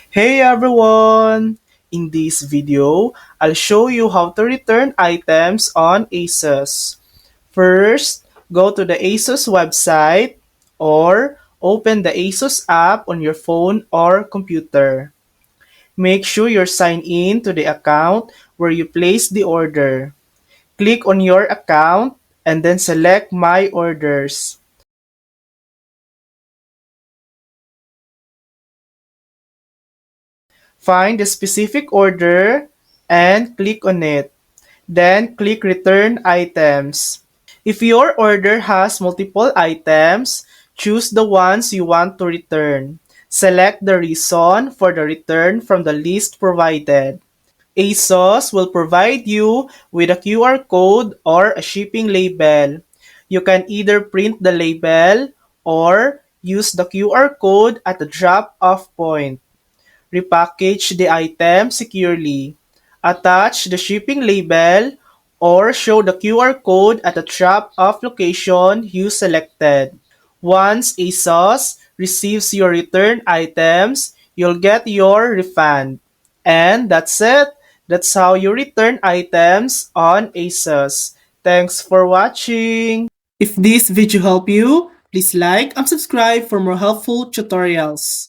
Hey everyone! In this video, I'll show you how to return items on ASUS. First, go to the ASUS website or open the ASUS app on your phone or computer. Make sure you're signed in to the account where you placed the order. Click on your account and then select My Orders. Find the specific order and click on it. Then click Return Items. If your order has multiple items, choose the ones you want to return. Select the reason for the return from the list provided. ASOS will provide you with a QR code or a shipping label. You can either print the label or use the QR code at the drop-off point. Repackage the item securely. Attach the shipping label or show the QR code at the drop-off location you selected. Once ASOS receives your returned items, you'll get your refund. And that's it. That's how you return items on ASOS. Thanks for watching. If this video helped you, please like and subscribe for more helpful tutorials.